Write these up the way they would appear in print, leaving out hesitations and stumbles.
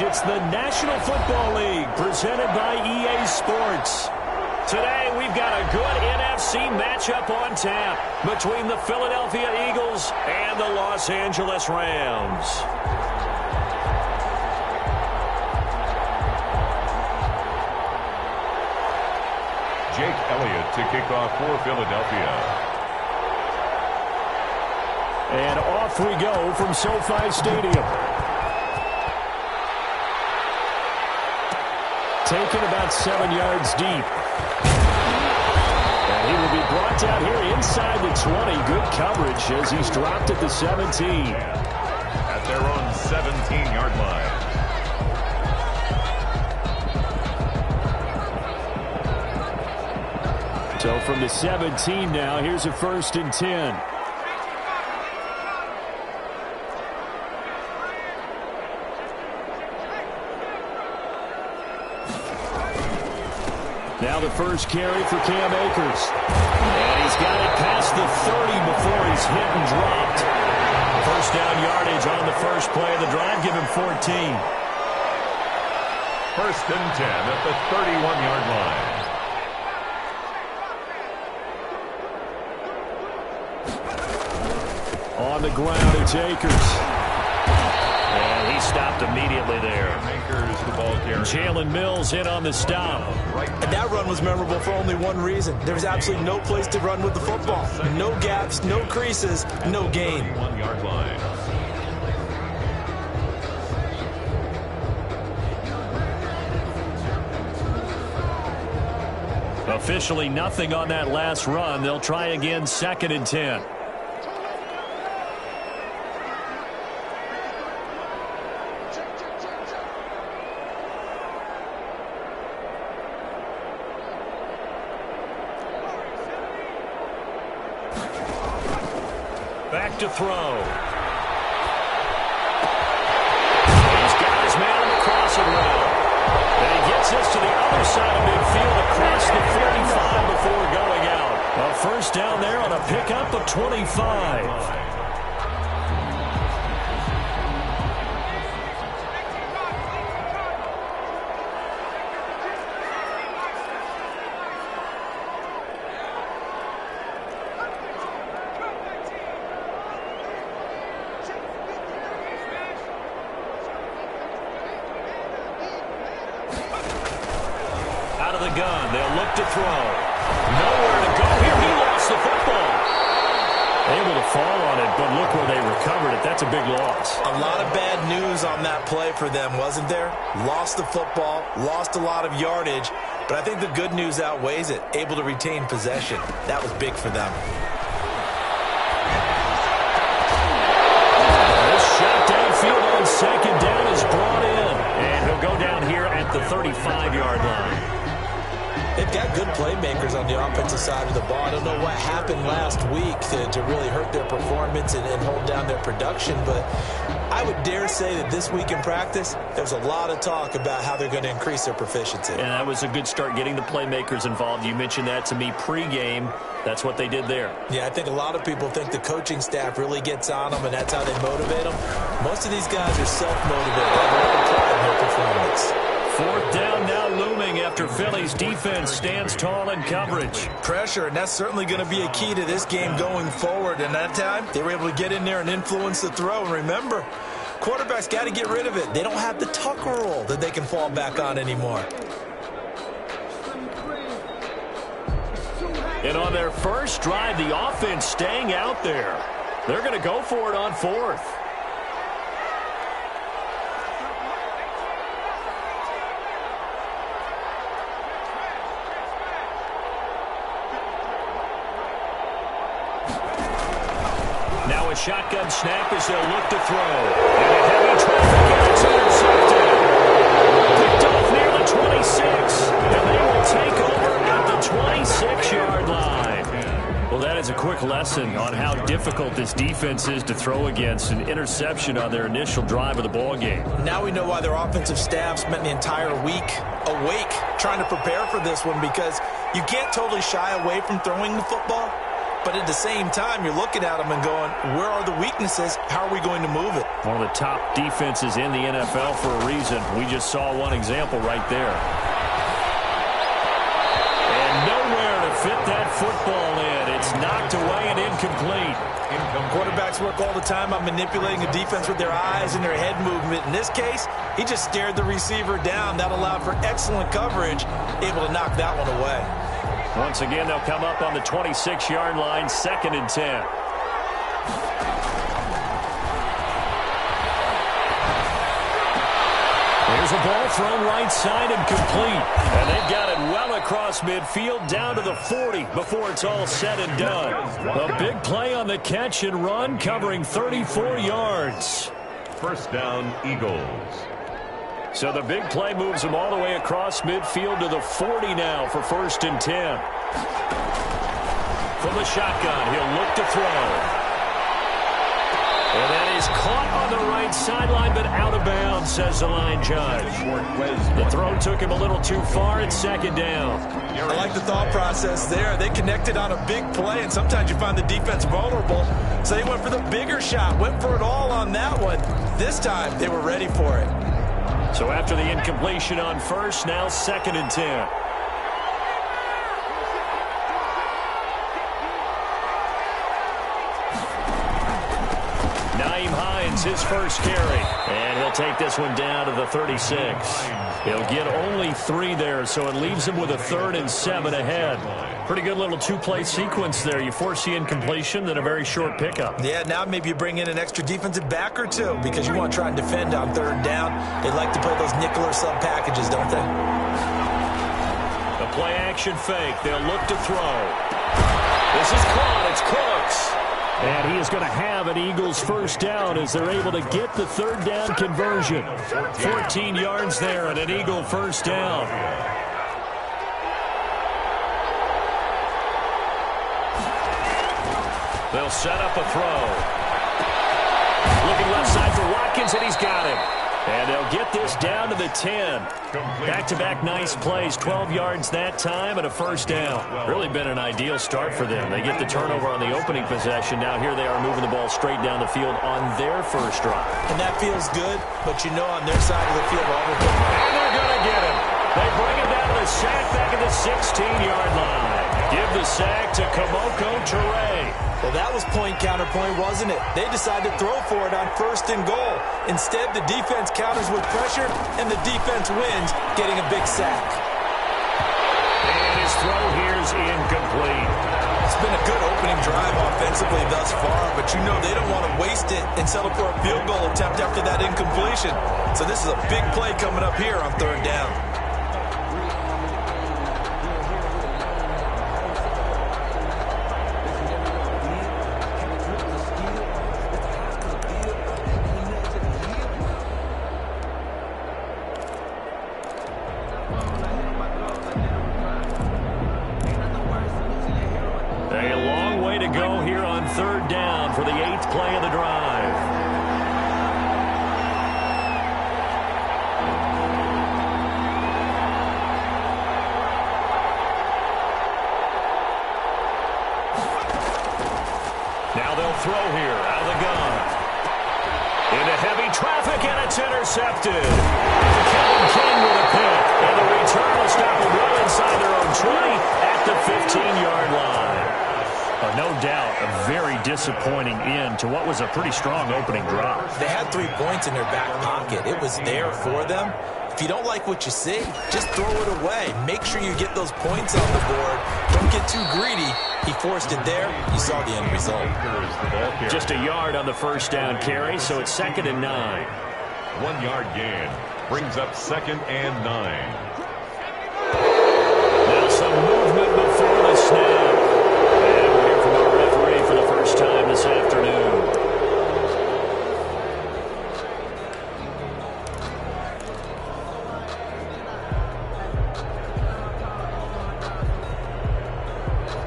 It's the National Football League presented by EA Sports. Today, we've got a good NFC matchup on tap between the Philadelphia Eagles and the Los Angeles Rams. Jake Elliott to kick off for Philadelphia. And off we go from SoFi Stadium. Taken about 7 yards deep. And he will be brought down here inside the 20. Good coverage as he's dropped at the 17. At their own 17-yard line. So from the 17 now, here's a 1st and 10. Now the first carry for Cam Akers. And he's got it past the 30 before he's hit and dropped. First down yardage on the first play of the drive. Give him 14. 1st and 10 at the 31-yard line. On the ground, it's Akers. And he stopped immediately there. Akers, the ball carrier. Jalen Mills in on the stop. And that run was memorable for only one reason. There was absolutely no place to run with the football. No gaps, no creases, no gain. 1-yard line. Officially nothing on that last run. They'll try again, 2nd and 10. Back to throw. He's got his man on the crossing route. And he gets this to the other side of midfield across the 45 before going out. A first down there on a pickup of 25. Out of the gun, they'll look to throw. Nowhere to go here. He lost the football. Able to fall on it, but look where they recovered it. That's a big loss. A lot of bad news on that play for them, wasn't there? Lost the football, lost a lot of yardage, but I think the good news outweighs it. Able to retain possession. That was big for them. This shot downfield on 2nd down is brought in. And he'll go down here at the 35-yard line. They've got good playmakers on the offensive side of the ball. I don't know what happened last week to really hurt their performance and hold down their production, but I would dare say that this week in practice, there's a lot of talk about how they're going to increase their proficiency. And that was a good start getting the playmakers involved. You mentioned that to me pregame. That's what they did there. Yeah, I think a lot of people think the coaching staff really gets on them, and that's how they motivate them. Most of these guys are self-motivated. They have a lot of pride in their performance. 4th down now looming after Philly's defense stands tall in coverage. Pressure, and that's certainly going to be a key to this game going forward. And that time, they were able to get in there and influence the throw. And remember, quarterbacks got to get rid of it. They don't have the Tucker rule that they can fall back on anymore. And on their first drive, the offense staying out there. They're going to go for it on 4th. Now a shotgun snap as they'll look to throw. And a heavy traffic, and it's intercepted. Picked off near the 26. And they will take over at the 26-yard line. Well, that is a quick lesson on how difficult this defense is to throw against. An interception on their initial drive of the ball game. Now we know why their offensive staff spent the entire week awake trying to prepare for this one, because you can't totally shy away from throwing the football. but at the same time, you're looking at them and going, where are the weaknesses? How are we going to move it? One of the top defenses in the NFL for a reason. We just saw one example right there. And nowhere to fit that football in. It's knocked away and incomplete. Quarterbacks work all the time on manipulating a defense with their eyes and their head movement. In this case, he just stared the receiver down. That allowed for excellent coverage, able to knock that one away. Once again, they'll come up on the 26-yard line, 2nd and 10. Here's a ball thrown right side and complete. And they've got it well across midfield down to the 40 before it's all said and done. A big play on the catch and run, covering 34 yards. First down, Eagles. So the big play moves them all the way across midfield to the 40 now for 1st and 10. From the shotgun, he'll look to throw. And that is caught on the right sideline, but out of bounds, says the line judge. The throw took him a little too far. It's 2nd down. I like the thought process there. They connected on a big play, and sometimes you find the defense vulnerable. So they went for the bigger shot, went for it all on that one. This time, they were ready for it. So after the incompletion on first, now 2nd and 10. His first carry, and he'll take this one down to the 36. He'll get only 3 there, so it leaves him with a 3rd and 7 ahead. Pretty good little 2-play sequence there. You force the incompletion, then a very short pickup. Yeah, now maybe you bring in an extra defensive back or two because you want to try and defend on 3rd down. They like to play those nickel or sub packages, don't they? A play action fake. They'll look to throw. This is caught. It's Cooks. And he is going to have an Eagles first down as they're able to get the 3rd down conversion. 14 yards there and an Eagle first down. They'll set up a throw. Looking left side for Watkins, and he's got him. And they'll get this down to the 10. Back-to-back nice plays, 12 yards that time and a first down. Really been an ideal start for them. They get the turnover on the opening possession. Now here they are moving the ball straight down the field on their first drive. And that feels good, but you know on their side of the field, all we're doing. And they're going to get him. They bring him down to the sack back at the 16-yard line. Give the sack to Kamoko Toure. Well, that was point counterpoint, wasn't it? They decided to throw for it on 1st and goal. Instead, the defense counters with pressure, and the defense wins, getting a big sack. And his throw here's incomplete. It's been a good opening drive offensively thus far, but you know they don't want to waste it and settle for a field goal attempt after that incompletion. So this is a big play coming up here on 3rd down. Now they'll throw here out of the gun. Into heavy traffic, and it's intercepted. Kevin King with a pick. And the return will stop them well inside their own 20 at the 15-yard line. No doubt a very disappointing end to what was a pretty strong opening drive. They had 3 points in their back pocket. It was there for them. If you don't like what you see, just throw it away. Make sure you get those points on the board. Don't get too greedy. He forced it there. You saw the end result. Just a yard on the first down carry, so it's 2nd and 9. 1-yard gain brings up 2nd and 9. Now some movement before the snap. And we'll hear from our referee for the first time this afternoon.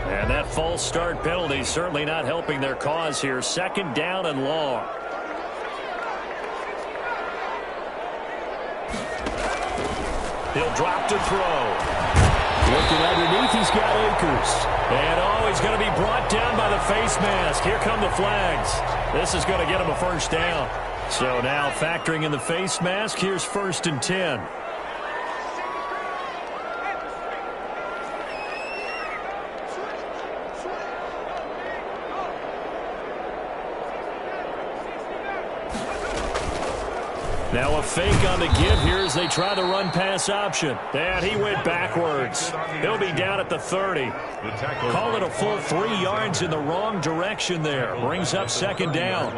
And that false start penalty certainly not helping their cause here. 2nd down and long. He'll drop to throw. Looking underneath, he's got Akers. And, he's going to be brought down by the face mask. Here come the flags. This is going to get him a first down. So now factoring in the face mask, here's 1st and 10. Now a fake on the give here as they try the run-pass option. And he went backwards. He'll be down at the 30. Call it a full 3 yards in the wrong direction there. Brings up 2nd down.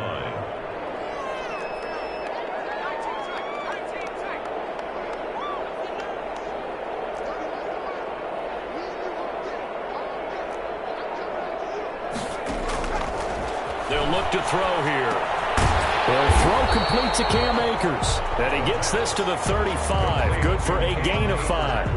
They'll look to throw here. Well, throw complete to Cam Akers. And he gets this to the 35. Good for a gain of 5.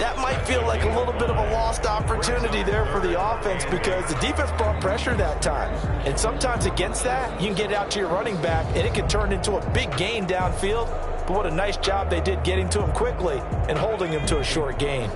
That might feel like a little bit of a lost opportunity there for the offense because the defense brought pressure that time. And sometimes against that, you can get out to your running back, and it can turn into a big gain downfield. But what a nice job they did getting to him quickly and holding him to a short gain.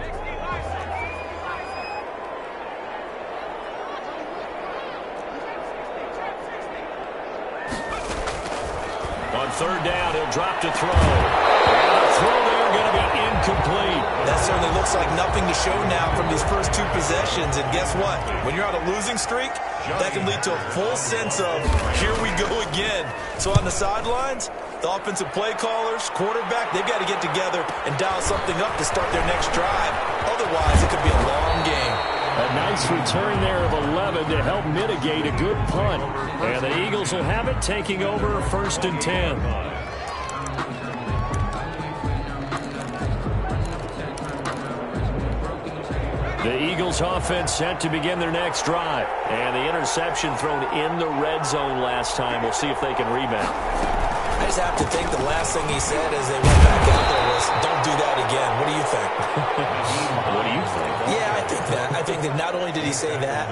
On 3rd down, he'll drop to throw. And the throw there going to be incomplete. That certainly looks like nothing to show now from these first 2 possessions. And guess what? When you're on a losing streak, that can lead to a full sense of, here we go again. So on the sidelines, the offensive play callers, quarterback, they've got to get together and dial something up to start their next drive. Otherwise, it could be a long game. A nice return there of 11 to help mitigate a good punt. And the Eagles will have it, taking over 1st and 10. The Eagles offense set to begin their next drive. And the interception thrown in the red zone last time. We'll see if they can rebound. I just have to think the last thing he said as they went back out there was, don't do that again. What do you think? What do you think? Yeah, I think that. I think that not only did he say that,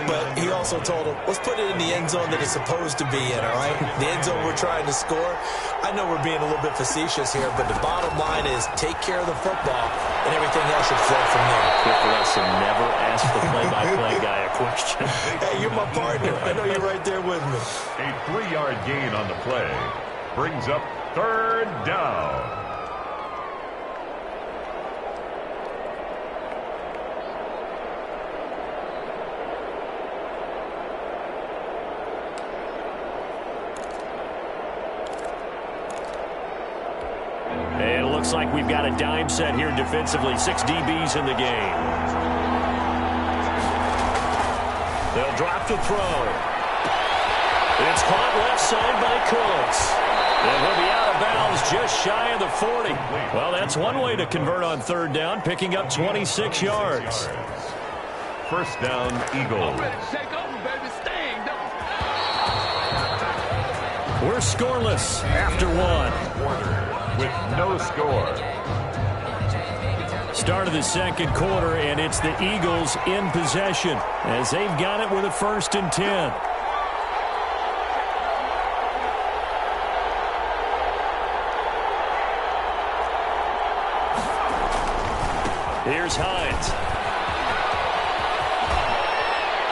but he also told him, let's put it in the end zone that it's supposed to be in, all right? The end zone we're trying to score. I know we're being a little bit facetious here, but the bottom line is take care of the football, and everything else should flow from there. Quick lesson, never ask the play-by-play guy a question. Hey, you're my partner. I know you're right there with me. A 3-yard gain on the play brings up 3rd down. And it looks like we've got a dime set here defensively. 6 DBs in the game. They'll drop to throw. It's caught left side by Cooks. And he'll be out of bounds just shy of the 40. Well, that's one way to convert on 3rd down, picking up 26 yards. 1st down, Eagles. We're scoreless after 1. With no score. Start of the 2nd quarter, and it's the Eagles in possession as they've got it with a 1st and 10. Here's Hines.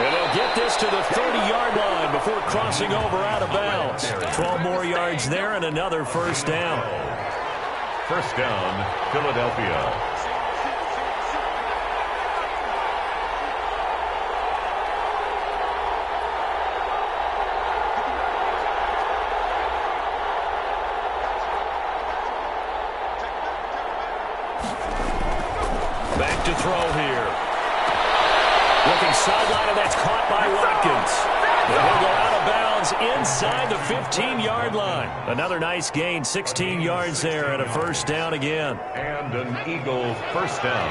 And they'll get this to the 30-yard line before crossing over out of bounds. 12 more yards there and another 1st down. 1st down, Philadelphia. Back to throw here. Looking sideline, and that's caught by Watkins. And he'll go out of bounds inside the 15-yard line. Another nice gain, 16 yards there, and a 1st down again. And an Eagle 1st down.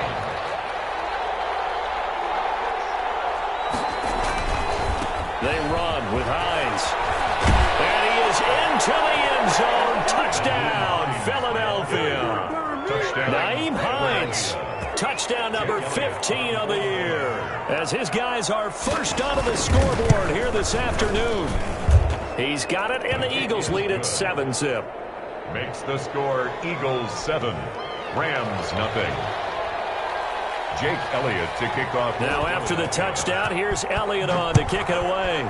They run with Hines. And he is into the end zone. Touchdown, Philadelphia. Touchdown. Nyheim Hines. Touchdown number 15 of the year, as his guys are first onto the scoreboard here this afternoon. He's got it, and the Eagles lead at 7-zip. Makes the score Eagles 7, Rams nothing. Jake Elliott to kick off. Now after the touchdown, here's Elliott on to kick it away.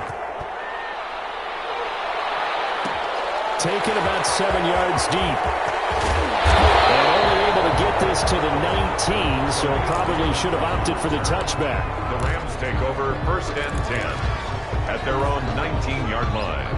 Taken about 7 yards deep. And only able to get this to the 19, so probably should have opted for the touchback. The Rams take over 1st and 10 at their own 19-yard line.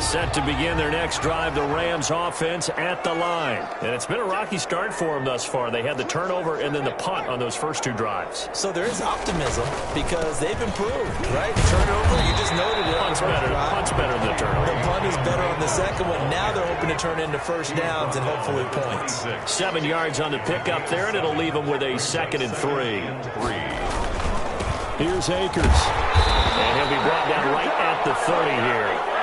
Set to begin their next drive, the Rams offense at the line. And it's been a rocky start for them thus far. They had the turnover and then the punt on those first 2 drives. So there is optimism because they've improved, right? Turnover, you just noted it. Punt's better than the turnover. The punt is better on the second one. Now they're hoping to turn into first downs and hopefully points. 7 yards on the pickup there, and it'll leave them with a 2nd and 3. Here's Akers. And he'll be brought down right at the 30 here.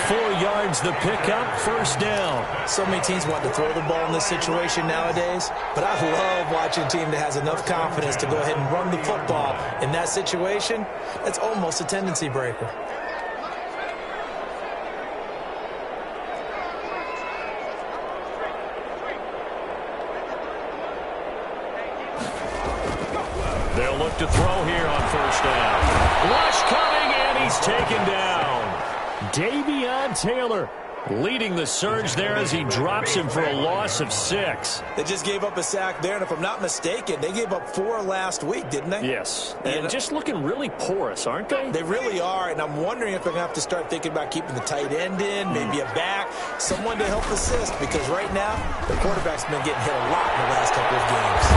4 yards the pickup, 1st down. So many teams want to throw the ball in this situation nowadays, but I love watching a team that has enough confidence to go ahead and run the football in that situation. That's almost a tendency breaker. They'll look to throw here on 1st down. Rush coming, and he's taken down. Davion Taylor leading the surge there as he drops him for a loss of 6. They just gave up a sack there, and if I'm not mistaken, they gave up 4 last week, didn't they? Yes, and just looking really porous, aren't they? They really are, and I'm wondering if they're going to have to start thinking about keeping the tight end in, maybe a back, someone to help assist, because right now, the quarterback's been getting hit a lot in the last couple of games.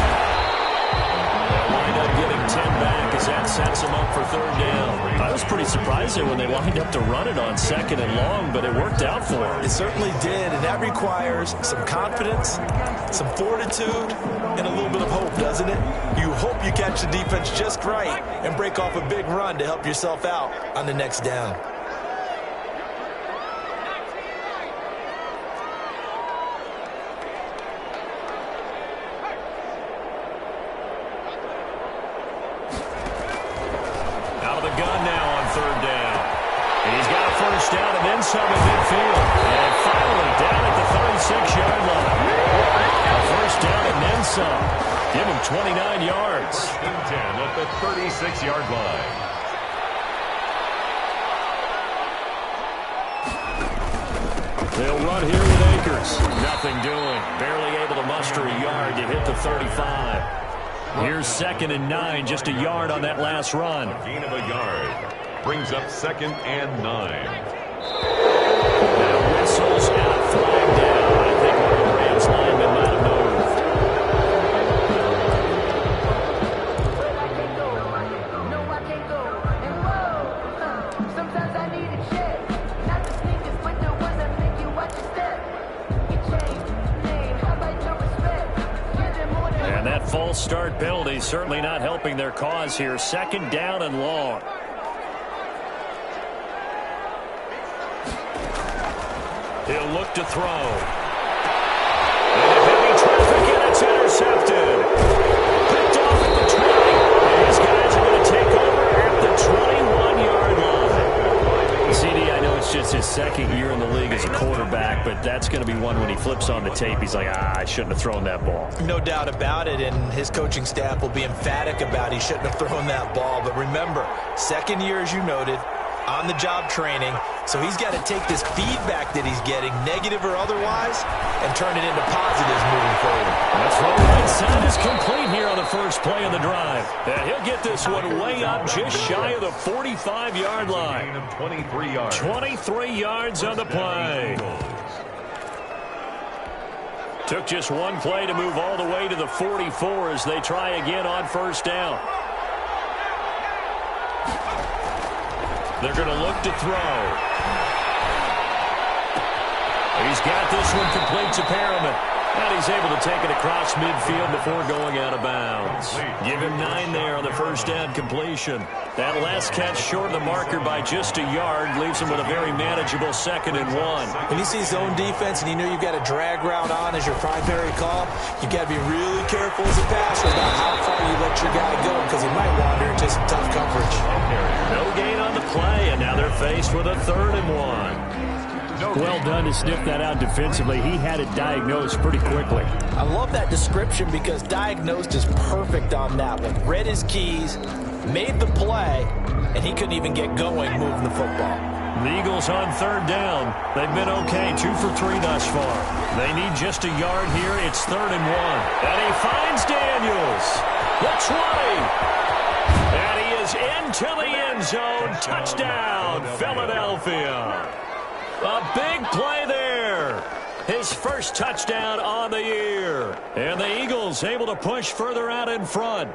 They'll wind up getting 10 back as that sets them up for 3rd down. I was pretty surprised there when they lined up to run it on 2nd and long, but it worked out for them. It certainly did, and that requires some confidence, some fortitude, and a little bit of hope, doesn't it? You hope you catch the defense just right and break off a big run to help yourself out on the next down. Down and then some in midfield. And finally down at the 36-yard line. A 1st down and then some. Give him 29 yards. 1st and 10 at the 36-yard line. They'll run here with Akers. Nothing doing. Barely able to muster a yard to hit the 35. Here's 2nd and 9, just a yard on that last run. A gain of a yard. Brings up 2nd and 9. Now whistles and a flag down. I think one of the Rams linemen might have moved. And that false start penalty certainly not helping their cause here. 2nd down and long. He'll look to throw. And a heavy traffic, and it's intercepted. Picked off at the 20. And these guys are going to take over at the 21-yard line. CD, I know it's just his 2nd year in the league as a quarterback, but that's going to be one when he flips on the tape. He's like, I shouldn't have thrown that ball. No doubt about it, and his coaching staff will be emphatic about he shouldn't have thrown that ball. But remember, 2nd year, as you noted, on-the-job training, so he's got to take this feedback that he's getting, negative or otherwise, and turn it into positives moving forward. That's what right side is complete here on the first play of the drive. And he'll get this one way up just shy of the 45-yard line. 23 yards. 23 yards on the play. Took just one play to move all the way to the 44 as they try again on 1st down. They're going to look to throw. He's got this one complete to Perriman. And he's able to take it across midfield before going out of bounds. Give him 9 there on the 1st down completion. That last catch short of the marker by just a yard leaves him with a very manageable 2nd and 1. When you see zone defense and you know you've got a drag route on as your primary call, you've got to be really careful as a passer about how far you let your guy go because he might wander into some tough coverage. No gain on the play, and now they're faced with a 3rd and 1. Well done to sniff that out defensively. He had it diagnosed pretty quickly. I love that description because diagnosed is perfect on that one. Read his keys, made the play, and he couldn't even get going moving the football. The Eagles on third down. They've been okay, 2 for 3 thus far. They need just a yard here. It's 3rd and 1. And he finds Daniels. The 20. And he is into the end zone. Touchdown, Philadelphia. A big play there. His first touchdown on the year. And the Eagles able to push further out in front.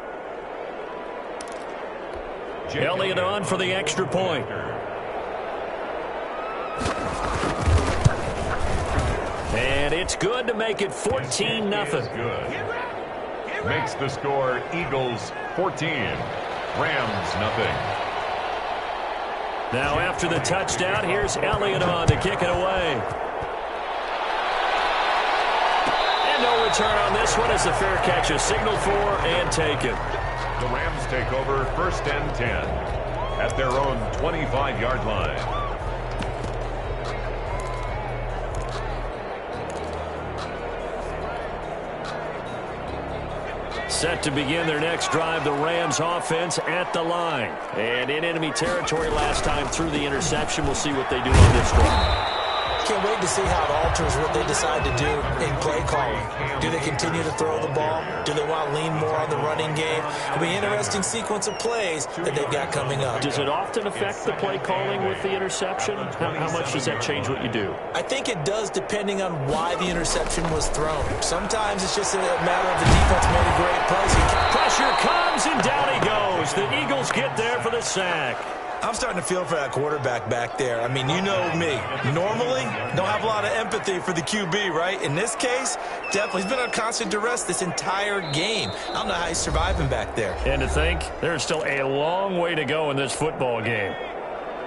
Elliott on for the extra point. And it's good to make it 14-0. Makes the score Eagles 14, Rams nothing. Now after the touchdown, here's Elliott on to kick it away. And no return on this one as the fair catch is signaled for and taken. The Rams take over 1st and 10 at their own 25-yard line. Set to begin their next drive, the Rams offense at the line. And in enemy territory last time through the interception. We'll see what they do on this drive. Can't wait to see how it alters what they decide to do in play calling. Do they continue to throw the ball? Do they want to lean more on the running game? It'll be an interesting sequence of plays that they've got coming up. Does it often affect the play calling with the interception? How much does that change what you do? I think it does depending on why the interception was thrown. Sometimes it's just a matter of the defense made a great play. Pressure comes and down he goes. The Eagles get there for the sack. I'm starting to feel for that quarterback back there. I mean, you know me. Normally, don't have a lot of empathy for the QB, right? In this case, definitely. He's been on constant duress this entire game. I don't know how he's surviving back there. And to think, there's still a long way to go in this football game.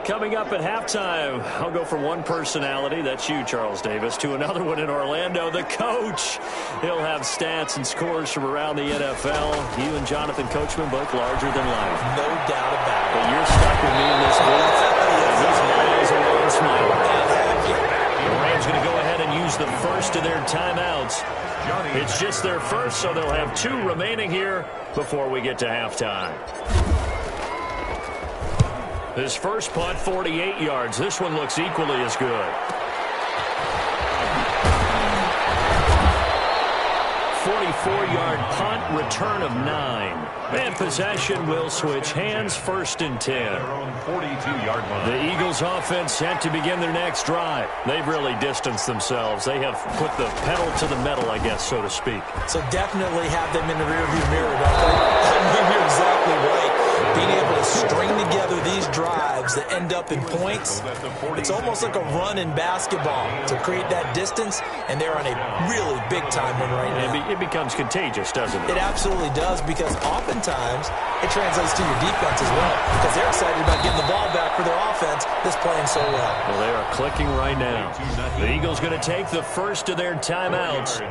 Coming up at halftime, I'll go from one personality, that's you, Charles Davis, to another one in Orlando, the coach. He'll have stats and scores from around the NFL. You and Jonathan Coachman both larger than life. No doubt about it. But you're stuck with me in this booth. This man is a long smiler. The Rams going to go ahead and use the first of their timeouts. It's just their first, so they'll have 2 remaining here before we get to halftime. His first punt, 48 yards. This one looks equally as good. 44-yard punt, return of 9. And possession will switch hands, 1st and 10. The Eagles offense set to begin their next drive. They've really distanced themselves. They have put the pedal to the metal, I guess, so to speak. So definitely have them in the rearview mirror, don't they? I mean, you're exactly right. Being able to string together these drives that end up in points, it's almost like a run in basketball to create that distance, and they're on a really big-time one right now. It becomes contagious, doesn't it? It absolutely does, because oftentimes it translates to your defense as well, because they're excited about getting the ball back for their offense that's playing so well. Well, they are clicking right now. The Eagles going to take the first of their timeouts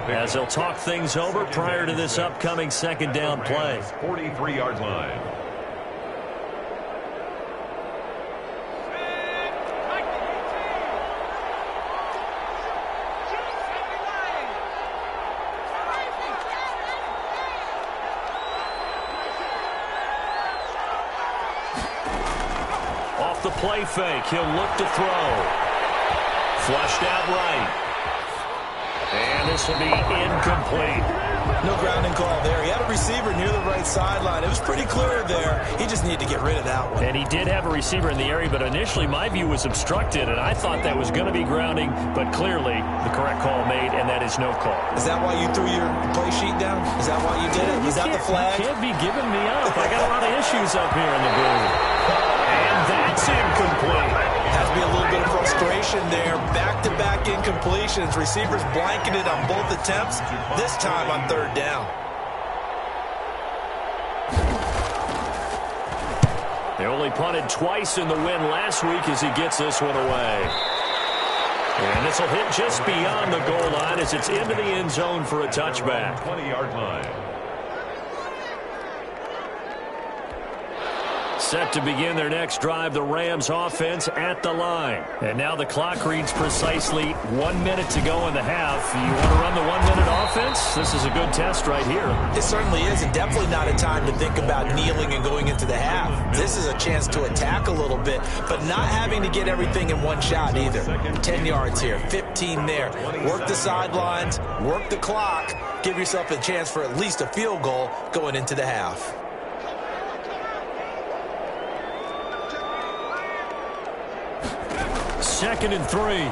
as they'll talk things over prior to this upcoming 2nd down play. 43-yard line. The play fake. He'll look to throw. Flushed out right. And this will be incomplete. No grounding call there. He had a receiver near the right sideline. It was pretty clear there. He just needed to get rid of that one. And he did have a receiver in the area, but initially my view was obstructed, and I thought that was going to be grounding, but clearly the correct call made, and that is no call. Is that why you threw your play sheet down? Is that why you did it? Was that the flag? You can't be giving me up. I got a lot of issues up here in the booth. And that's incomplete. Has to be a little bit of frustration there. Back-to-back incompletions. Receivers blanketed on both attempts, this time on 3rd down. They only punted twice in the win last week as he gets this one away. And this will hit just beyond the goal line as it's into the end zone for a touchback. 20-yard line. Set to begin their next drive, the Rams offense at the line. And now the clock reads precisely 1 minute to go in the half. You want to run the 1 minute offense? This is a good test right here. It certainly is, and definitely not a time to think about kneeling and going into the half. This is a chance to attack a little bit, but not having to get everything in one shot either. 10 yards here, 15 there. Work the sidelines, work the clock, give yourself a chance for at least a field goal going into the half. Second and 3. And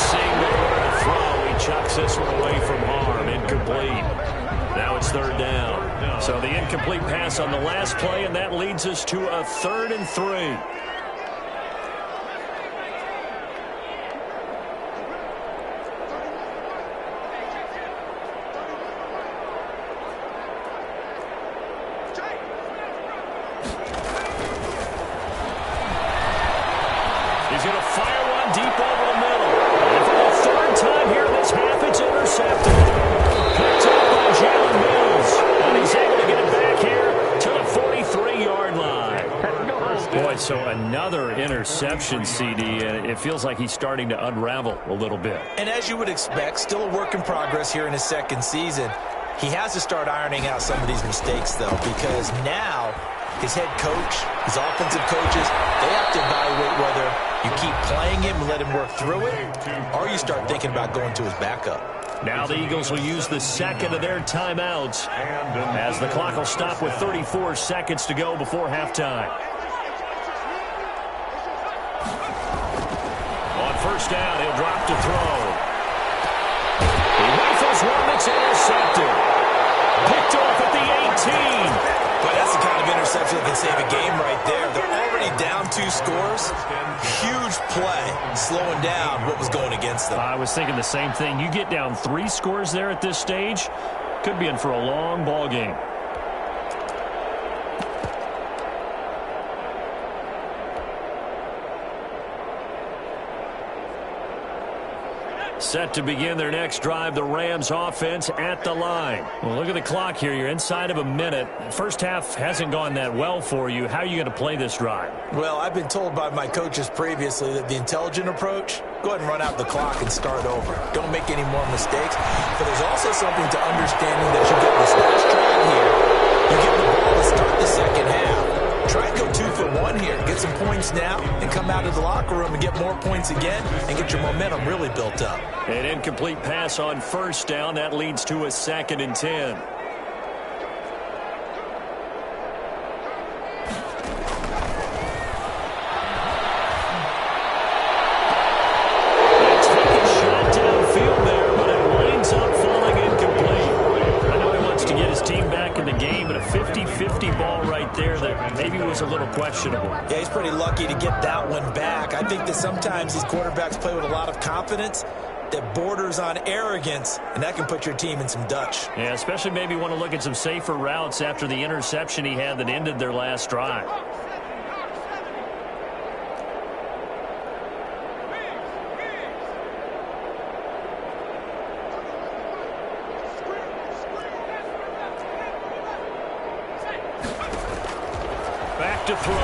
seeing nowhere to throw, he chucks this one away from harm. Incomplete. Now it's third down. So the incomplete pass on the last play, and that leads us to a 3rd and 3. So another interception, CD, and it feels like he's starting to unravel a little bit. And as you would expect, still a work in progress here in his second season. He has to start ironing out some of these mistakes, though, because now his head coach, his offensive coaches, they have to evaluate whether you keep playing him and let him work through it, or you start thinking about going to his backup. Now the Eagles will use the second of their timeouts as the clock will stop with 34 seconds to go before halftime. First down, he'll drop to throw. He rifles one that's intercepted. Picked off at the 18. But that's the kind of interception that can save a game right there. They're already down 2 scores. Huge play, slowing down what was going against them. I was thinking the same thing. You get down 3 scores there at this stage, could be in for a long ball game. Set to begin their next drive, the Rams offense at the line. Well, look at the clock here. You're inside of a minute. First half hasn't gone that well for you. How are you going to play this drive? Well, I've been told by my coaches previously that the intelligent approach, go ahead and run out the clock and start over. Don't make any more mistakes. But there's also something to understanding that you get this last drive here. You get the ball to start the second half. Try and go 2 for 1 here. Get some points now and come out of the locker room and get more points again and get your momentum really built up. An incomplete pass on first down. That leads to a 2nd and 10. A little questionable. Yeah, he's pretty lucky to get that one back. I think that sometimes these quarterbacks play with a lot of confidence that borders on arrogance, and that can put your team in some Dutch. Yeah, especially maybe want to look at some safer routes after the interception he had that ended their last drive. To throw. In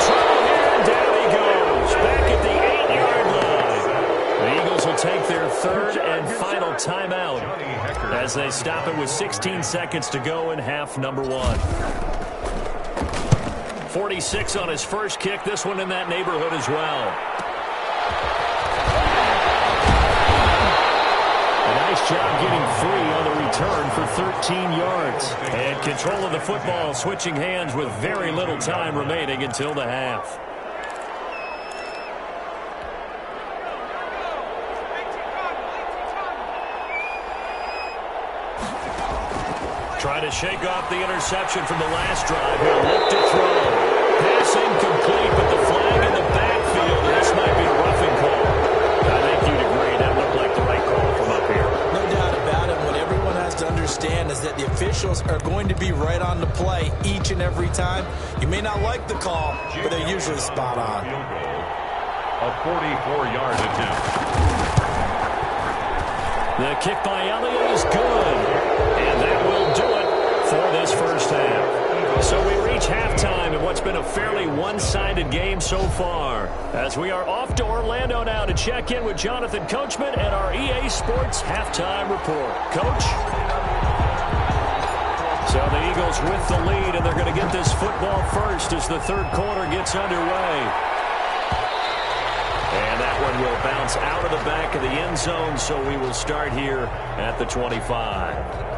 trouble here, and down he goes. Back at the 8-yard line. The Eagles will take their 3rd and final timeout as they stop it with 16 seconds to go in half number 1. 46 on his first kick. This one in that neighborhood as well. Nice job getting free on the return for 13 yards. And control of the football, switching hands with very little time remaining until the half. Try to shake off the interception from the last drive. He'll look to throw. Pass incomplete, but the flag in the backfield. This might be a roughing call. I think you'd agree that looked like the right call from up here. No doubt about it. What everyone has to understand is that the officials are going to be right on the play each and every time. You may not like the call, but they're usually spot on. A 44-yard attempt. The kick by Elliott is good. what's been a fairly one-sided game so far. As we are off to Orlando now to check in with Jonathan Coachman and our EA Sports Halftime Report. Coach? So the Eagles with the lead, and they're going to get this football first as the third quarter gets underway. And that one will bounce out of the back of the end zone, so we will start here at the 25.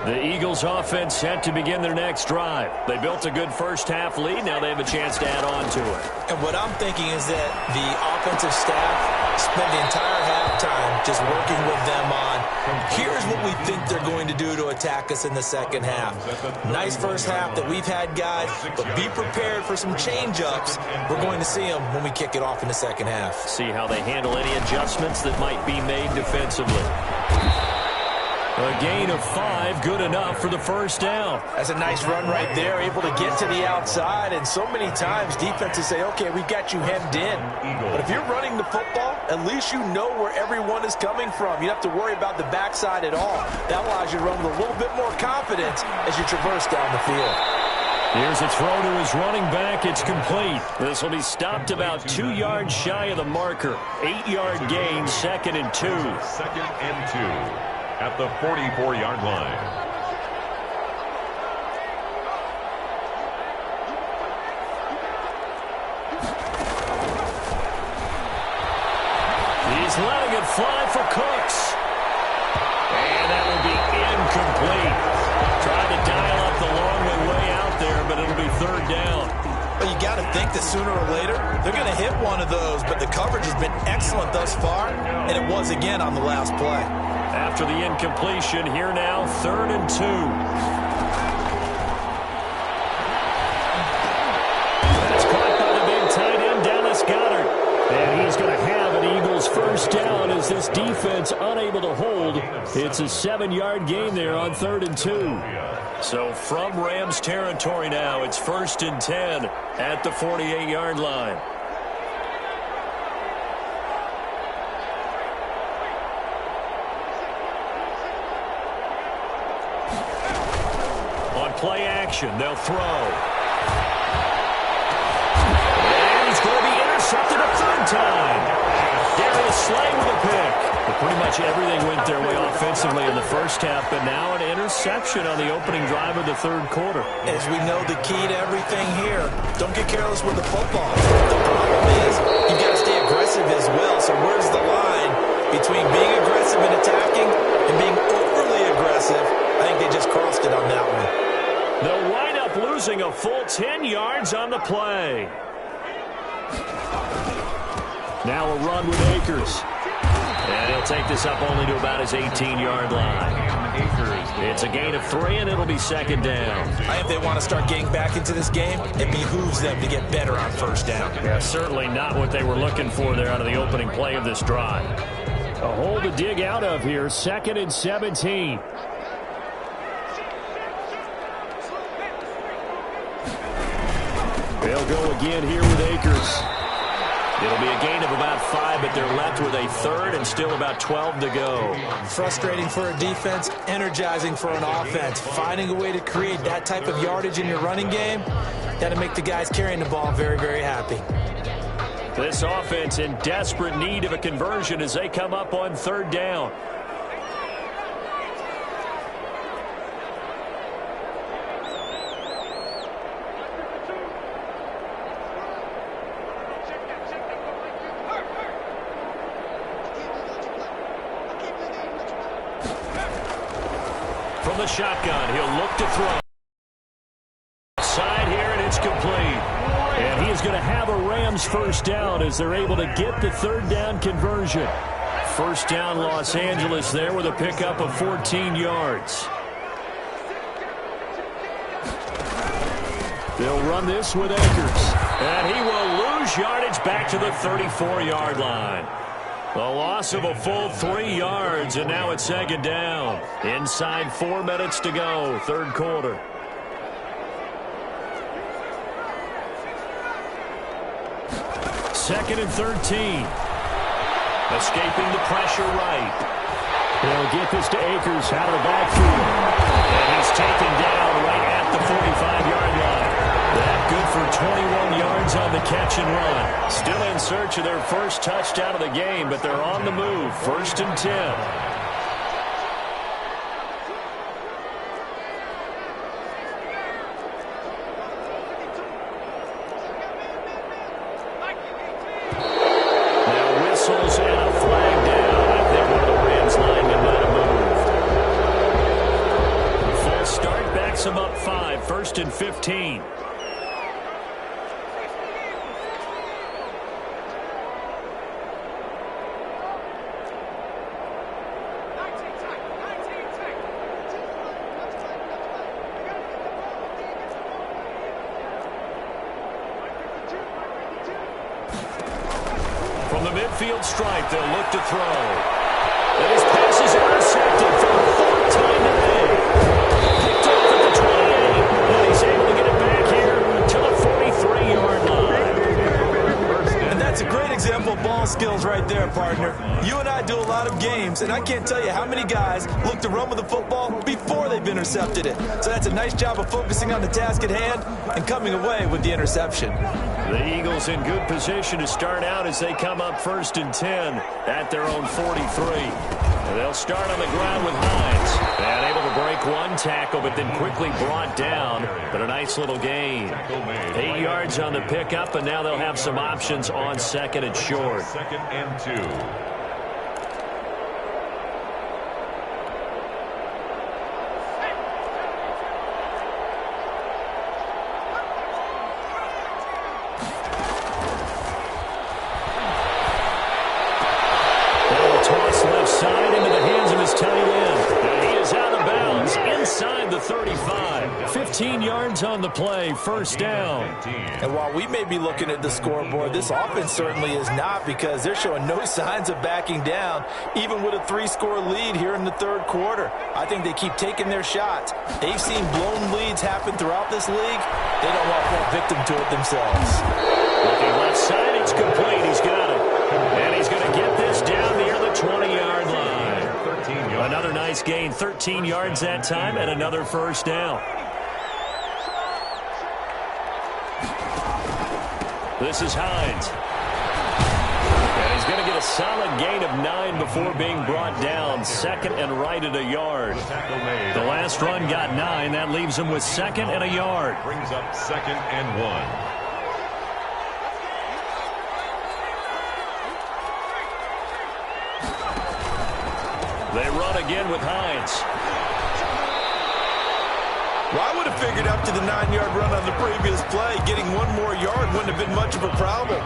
The Eagles offense set to begin their next drive. They built a good first half lead. Now they have a chance to add on to it. And what I'm thinking is that the offensive staff spent the entire halftime just working with them on, here's what we think they're going to do to attack us in the second half. Nice first half that we've had, guys, but be prepared for some change-ups. We're going to see them when we kick it off in the second half. See how they handle any adjustments that might be made defensively. A gain of 5, good enough for the first down. That's a nice run right there, able to get to the outside. And so many times defenses say, okay, we got you hemmed in. But if you're running the football, at least you know where everyone is coming from. You don't have to worry about the backside at all. That allows you to run with a little bit more confidence as you traverse down the field. Here's a throw to his running back. It's complete. This will be stopped about 2 yards shy of the marker. 8-yard gain, 2nd and 2. 2nd and 2. At the 44-yard line. He's letting it fly for Cooks. And that will be incomplete. Trying to dial up the long way out there, but it'll be 3rd down. But you got to think that sooner or later, they're going to hit one of those, but the coverage has been excellent thus far, and it was again on the last play. After the incompletion, here now, 3rd and 2. That's caught by the big tight end, Dallas Goedert. And he's going to have an Eagles first down as this defense unable to hold. It's a 7-yard gain there on 3rd and 2. So from Rams territory now, it's 1st and 10 at the 48-yard line. Play action. They'll throw. And he's going to be intercepted a 3rd time. Darius Slay with a pick. But pretty much everything went their way offensively in the first half, but now an interception on the opening drive of the 3rd quarter. As we know, the key to everything here, don't get careless with the football. The problem is you've got to stay aggressive as well. So where's the line between being aggressive and attacking and being overly aggressive? I think they just crossed it on that one. They'll wind up losing a full 10 yards on the play. Now a run with Akers. And he'll take this up only to about his 18-yard line. It's a gain of 3, and it'll be 2nd down. I think they want to start getting back into this game. It behooves them to get better on 1st down. Yeah, certainly not what they were looking for there out of the opening play of this drive. A hole to dig out of here, 2nd and 17. They'll go again here with Akers. It'll be a gain of about 5, but they're left with a 3rd and still about 12 to go. Frustrating for a defense, energizing for an offense. Finding a way to create that type of yardage in your running game, that'll make the guys carrying the ball very, very happy. This offense in desperate need of a conversion as they come up on 3rd down. From the shotgun, he'll look to throw. Side here, and it's complete. And he is going to have a Rams first down as they're able to get the 3rd down conversion. First down, Los Angeles there with a pickup of 14 yards. They'll run this with Akers. And he will lose yardage back to the 34-yard line. The loss of a full 3 yards, and now it's 2nd down. Inside 4 minutes to go, 3rd quarter. Second and 13. Escaping the pressure right. They'll get this to Akers out of the backfield. And he's taken down right at the 45-yard line. That good for 21 yards on the catch and run. Still in search of their first touchdown of the game, but they're on the move. 1st and 10. Him up 5, 1st and 15. From the midfield stripe, they'll look to throw. And his pass is intercepted for the 4th time today. Picked off at the 28, and he's able to get it back here to the 43-yard line. And that's a great example of ball skills right there, partner. You and I do a lot of games, and I can't tell you how many guys look to run with the football before they've intercepted it. So that's a nice job of focusing on the task at hand and coming away with the interception. The Eagles in good position to start out as they come up 1st and 10 at their own 43. And they'll start on the ground with Hines. And able to break one tackle, but then quickly brought down. But a nice little gain. 8 yards on the pickup, and now they'll have some options on 2nd and short. 2nd and 2. Side into the hands of his tight end. And he is out of bounds inside the 35. 15 yards on the play, 1st down. And while we may be looking at the scoreboard, this offense certainly is not, because they're showing no signs of backing down, even with a 3-score lead here in the 3rd quarter. I think they keep taking their shots. They've seen blown leads happen throughout this league. They don't want to fall victim to it themselves. Looking left side, it's complete. He's got it. And he's going to get this down near the 20-yard line. Another nice gain, 13 yards that time, and another 1st down. This is Hines. And he's going to get a solid gain of 9 before being brought down. 2nd and right at a yard. The last run got 9. That leaves him with 2nd and a yard. Brings up 2nd and 1. They run again with Hines. Well, I would have figured after the 9-yard run on the previous play, getting 1 more yard wouldn't have been much of a problem.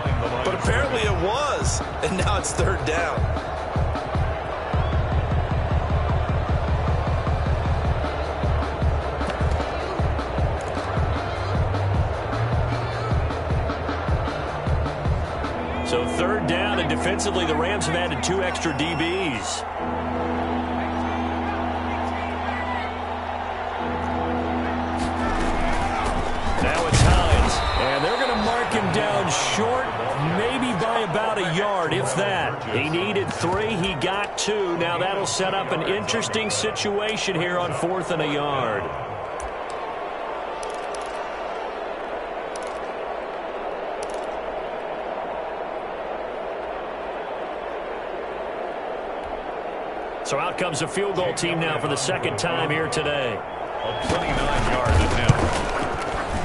But apparently it was, and now it's 3rd down. So 3rd down, and defensively the Rams have added 2 extra DBs. And they're going to mark him down short, maybe by about a yard, if that. He needed 3. He got 2. Now that'll set up an interesting situation here on 4th and a yard. So out comes a field goal team now for the 2nd time here today. A 29-yard attempt.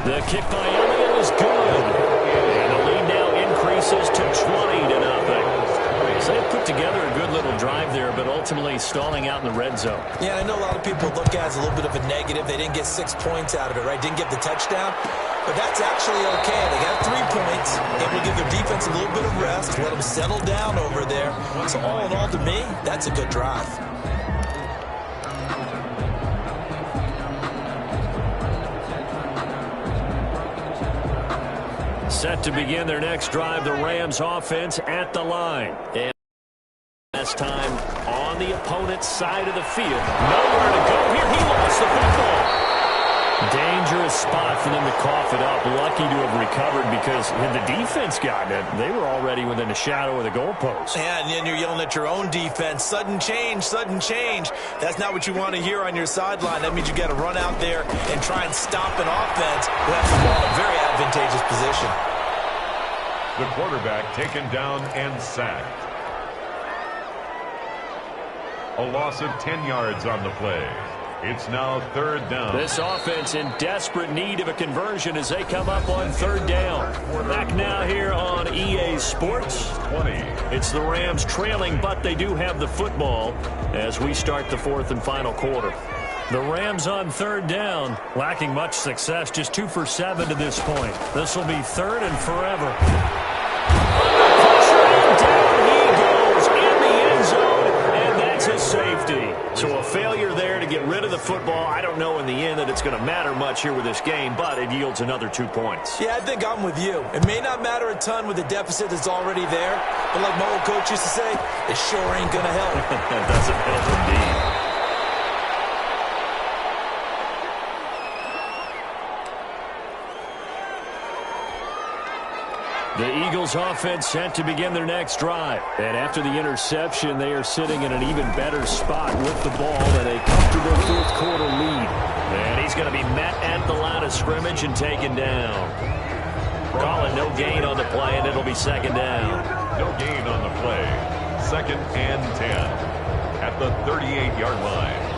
The kick by Elliott is good. And the lead now increases to 20-0. So they put together a good little drive there, but ultimately stalling out in the red zone. Yeah, I know a lot of people look at it as a little bit of a negative. They didn't get 6 points out of it, right? Didn't get the touchdown. But that's actually okay. They got 3 points. Able to give their defense a little bit of rest, let them settle down over there. So all in all, to me, that's a good drive. Set to begin their next drive, the Rams offense at the line. And last time on the opponent's side of the field. Nowhere to go here. He lost the football. Dangerous spot for them to cough it up. Lucky to have recovered because had the defense gotten it, they were already within the shadow of the goalpost. Yeah, and then you're yelling at your own defense. Sudden change, sudden change. That's not what you want to hear on your sideline. That means you got to run out there and try and stop an offense who has the ball in a very advantageous position. The quarterback taken down and sacked. A loss of 10 yards on the play. It's now 3rd down. This offense in desperate need of a conversion as they come up on 3rd down. We're back now here on EA Sports. 20. It's the Rams trailing, but they do have the football as we start the 4th and final quarter. The Rams on 3rd down, lacking much success, just 2 for 7 to this point. This will be 3rd and forever. Down he goes in the end zone, and that's a safety. So a failure there to get rid of the football. I don't know in the end that it's going to matter much here with this game, but it yields another 2 points. Yeah, I think I'm with you. It may not matter a ton with the deficit that's already there, but like my old coach used to say, it sure ain't going to help. That doesn't help indeed. The Eagles offense set to begin their next drive. And after the interception, they are sitting in an even better spot with the ball and a comfortable 4th quarter lead. And he's going to be met at the line of scrimmage and taken down. Calling no gain on the play, and it'll be 2nd down. No gain on the play. 2nd and 10 at the 38-yard line.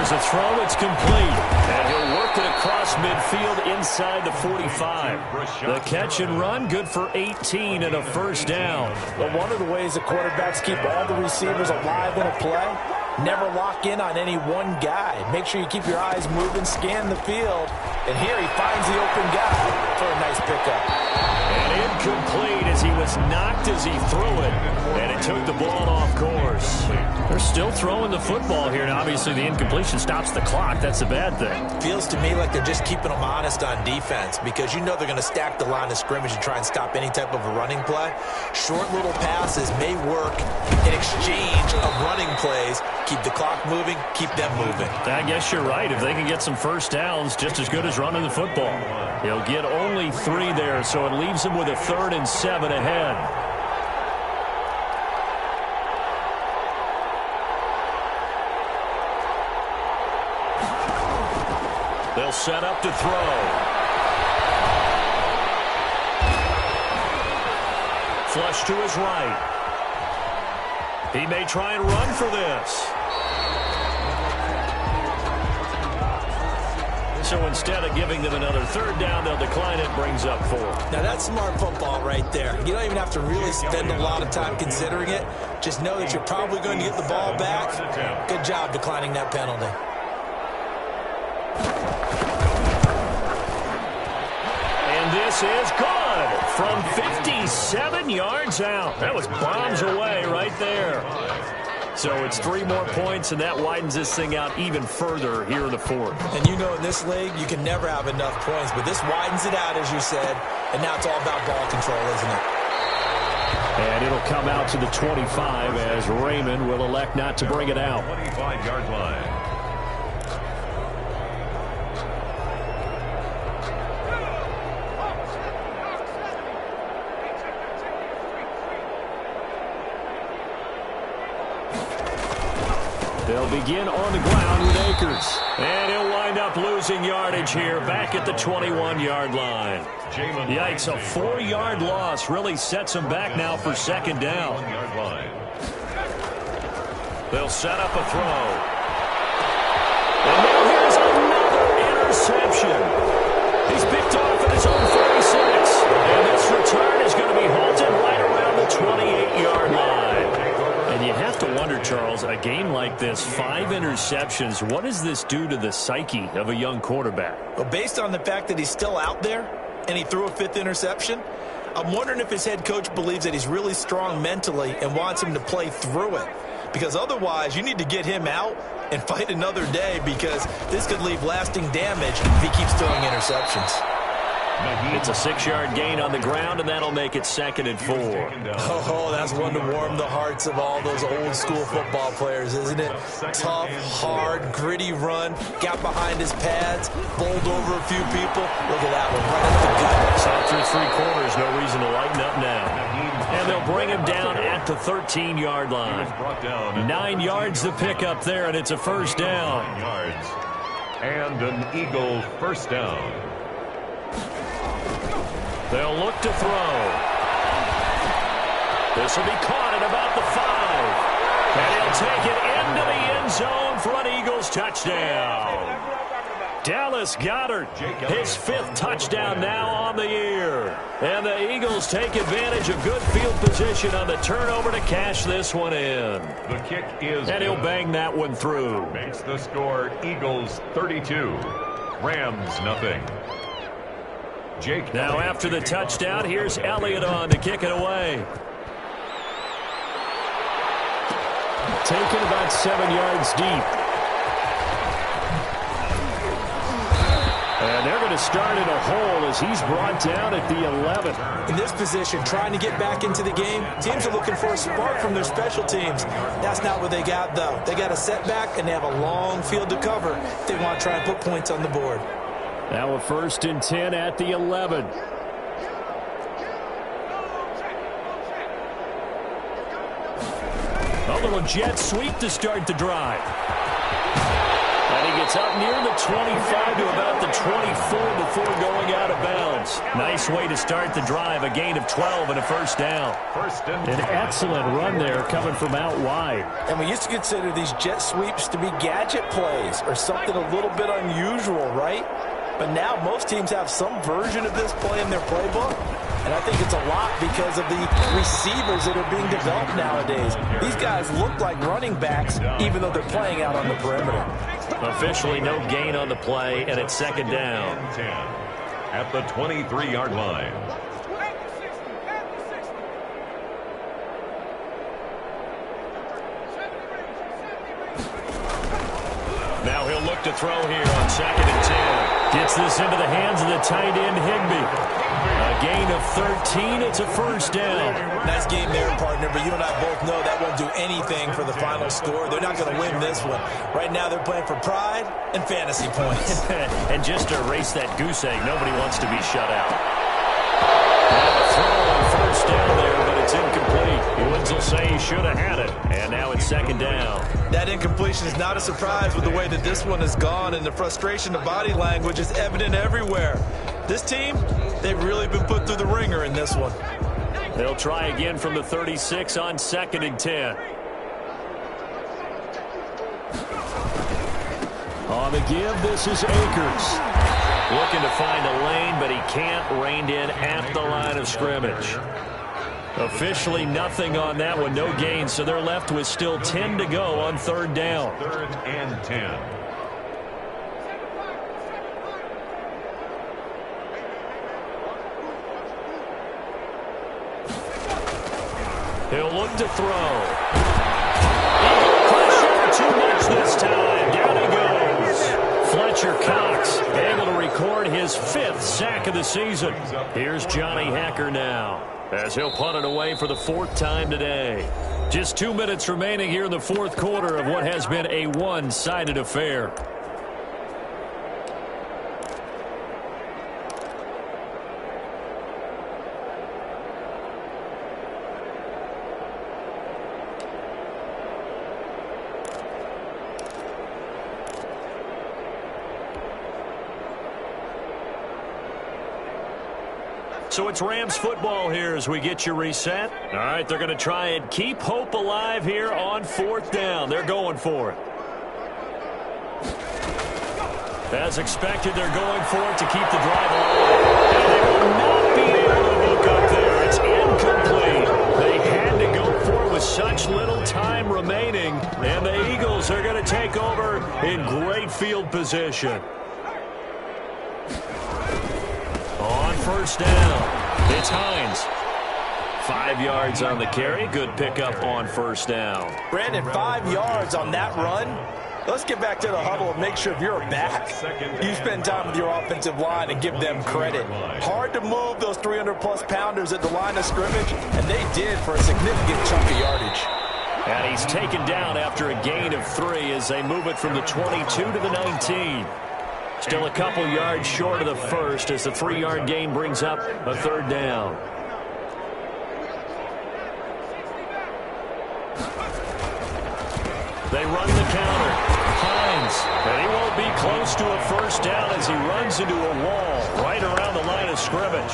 A throw, it's complete. And he'll work it across midfield inside the 45. The catch and run, good for 18 and a 1st down. But one of the ways the quarterbacks keep all the receivers alive in a play, never lock in on any one guy. Make sure you keep your eyes moving, scan the field. And here he finds the open guy for a nice pickup. And incomplete as he was knocked as he threw it. And it took the ball off course. They're still throwing the football here. Now, obviously, the incompletion stops the clock. That's a bad thing. Feels to me like they're just keeping them honest on defense because you know they're going to stack the line of scrimmage and try and stop any type of a running play. Short little passes may work in exchange of running plays. Keep the clock moving, keep them moving. I guess you're right. If they can get some 1st downs, just as good as running the football. He'll get only 3 there, so it leaves him with a 3rd and 7 ahead. They'll set up to throw. Flush to his right. He may try and run for this. So instead of giving them another 3rd down, they'll decline it, brings up 4. Now that's smart football right there. You don't even have to really spend a lot of time considering it. Just know that you're probably going to get the ball back. Good job declining that penalty. This is good from 57 yards out. That was bombs away right there. So it's 3 more points, and that widens this thing out even further here in the 4th. And you know in this league, you can never have enough points, but this widens it out, as you said, and now it's all about ball control, isn't it? And it'll come out to the 25 as Raymond will elect not to bring it out. 25-yard line. They'll begin on the ground with Akers. And he'll wind up losing yardage here back at the 21-yard line. Yikes, a 4-yard loss really sets him back now for 2nd down. They'll set up a throw. And now here's another interception. He's picked off at his own 46. And this return is going to be halted right around the 28-yard line. And you have to wonder, Charles, a game like this, 5 interceptions, what does this do to the psyche of a young quarterback? Well, based on the fact that he's still out there and he threw a 5th interception, I'm wondering if his head coach believes that he's really strong mentally and wants him to play through it. Because otherwise, you need to get him out and fight another day, because this could leave lasting damage if he keeps throwing interceptions. It's a 6-yard gain on the ground, and that'll make it 2nd and 4. Oh, that's one to warm the hearts of all those old-school football players, isn't it? Tough, hard, gritty run, got behind his pads, bowled over a few people. Look at that one, right up the gut. Saw through 3 quarters, no reason to lighten up now. And they'll bring him down at the 13-yard line. 9 yards to pick up there, and it's a first down. 9 yards. And an Eagle first down. They'll look to throw. This will be caught at about the 5. And he'll take it into the end zone for an Eagles touchdown. Dallas Goedert, his 5th touchdown now on the year. And the Eagles take advantage of good field position on the turnover to cash this one in. The kick is and he'll bang that one through. Makes the score Eagles 32, Rams nothing. Now after the touchdown, here's Elliott on to kick it away. Taken about 7 yards deep. And they're going to start in a hole as he's brought down at the 11. In this position, trying to get back into the game, teams are looking for a spark from their special teams. That's not what they got, though. They got a setback, and they have a long field to cover if they want to try and put points on the board. Now a 1st and 10 at the 11. A little jet sweep to start the drive. And he gets up near the 25 to about the 24 before going out of bounds. Nice way to start the drive. A gain of 12 and a first down. An excellent run there coming from out wide. And we used to consider these jet sweeps to be gadget plays or something a little bit unusual, right? But now most teams have some version of this play in their playbook. And I think it's a lot because of the receivers that are being developed nowadays. These guys look like running backs even though they're playing out on the perimeter. Officially no gain on the play, and it's 2nd down. 10 at the 23-yard line. Now he'll look to throw here on 2nd and 10. Gets this into the hands of the tight end, Higbee. A gain of 13. It's a first down. Nice game there, partner, but you and I both know that won't do anything for the final score. They're not going to win this one. Right now they're playing for pride and fantasy points. And just to erase that goose egg, nobody wants to be shut out. And a throw on first down there, but it's incomplete. Woods will say he should have had it. And now it's 2nd down. That incompletion is not a surprise with the way that this one has gone, and the frustration of body language is evident everywhere. This team, they've really been put through the ringer in this one. They'll try again from the 36 on 2nd and 10. On the give, this is Akers. Looking to find a lane, but he can't. Reined in at the line of scrimmage. Officially nothing on that one, no gain, so they're left with still 10 to go on 3rd down. 3rd and 10. He'll look to throw. Eagle pressure, too much this time. Down he goes. Fletcher Cox able to record his 5th sack of the season. Here's Johnny Hacker now, as he'll punt it away for the 4th time today. Just 2 minutes remaining here in the 4th quarter of what has been a one-sided affair. So it's Rams football here as we get you reset. All right, they're going to try and keep hope alive here on 4th down. They're going for it. As expected, they're going for it to keep the drive alive. And they will not be able to hook up there. It's incomplete. They had to go for it with such little time remaining. And the Eagles are going to take over in great field position. On 1st down. It's Hines. 5 yards on the carry. Good pickup on first down. Brandon, 5 yards on that run. Let's get back to the huddle and make sure if you're back, you spend time with your offensive line and give them credit. Hard to move those 300-plus pounders at the line of scrimmage, and they did for a significant chunk of yardage. And he's taken down after a gain of 3 as they move it from the 22 to the 19. Still a couple yards short of the first as the 3-yard gain brings up a third down. They run the counter. Hines, and he won't be close to a first down as he runs into a wall right around the line of scrimmage.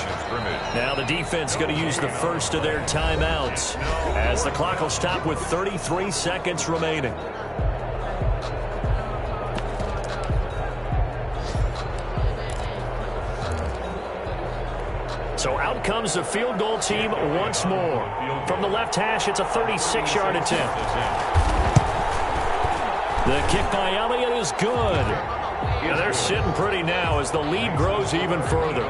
Now the defense going to use the first of their timeouts as the clock will stop with 33 seconds remaining. So out comes the field goal team once more. From the left hash, it's a 36-yard attempt. The kick by Elliott is good. Yeah, they're sitting pretty now as the lead grows even further.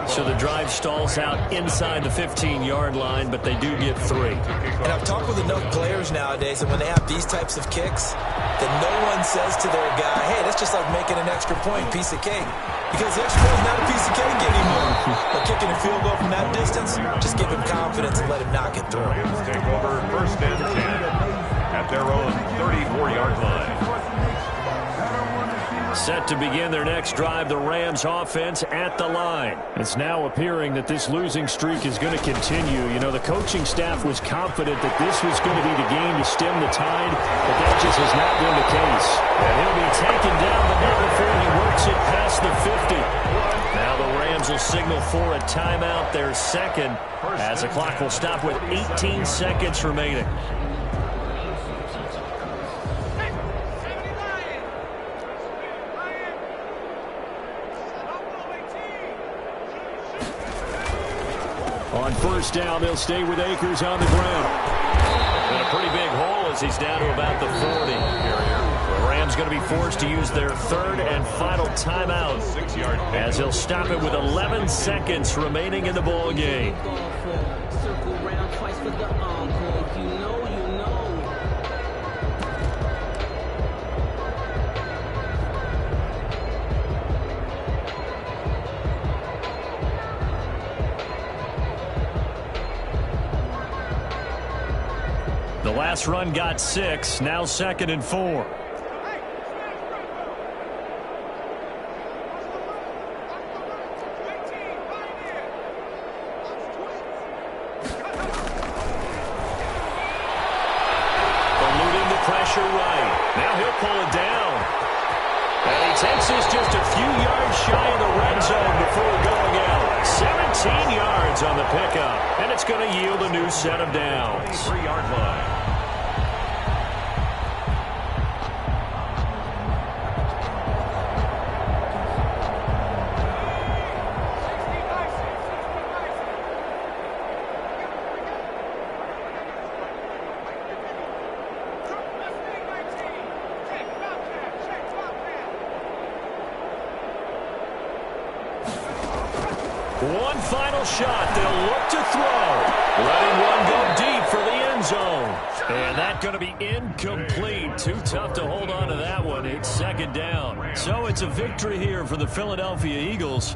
So the drive stalls out inside the 15-yard line, but they do get 3. And I've talked with enough players nowadays, and when they have these types of kicks, that no one says to their guy, hey, that's just like making an extra point, piece of cake. Because the extra point is not a piece of cake anymore. But kicking a field goal from that distance, just give him confidence and let him knock it through. Rams take over first and 10 at their own 34-yard line. Set to begin their next drive, the Rams offense at the line. It's now appearing that this losing streak is going to continue. You know, the coaching staff was confident that this was going to be the game to stem the tide, but that just has not been the case. And he'll be taken down, but not before he works it past the 50. Now the Rams will signal for a timeout, their second, as the clock will stop with 18 seconds remaining. On first down, they'll stay with Akers on the ground. And a pretty big hole as he's down to about the 40. The Rams going to be forced to use their third and final timeout as he'll stop it with 11 seconds remaining in the ball game. The last run got 6, now 2nd and 4. Eluding the pressure right. Now he'll pull it down. And he takes this just a few yards shy of the red zone before going out. 17 yards on the pickup. And it's going to yield a new set of downs. 3-yard line. One final shot. They'll look to throw. Letting one go deep for the end zone. And that's going to be incomplete. Too tough to hold on to that one. It's 2nd down. So it's a victory here for the Philadelphia Eagles.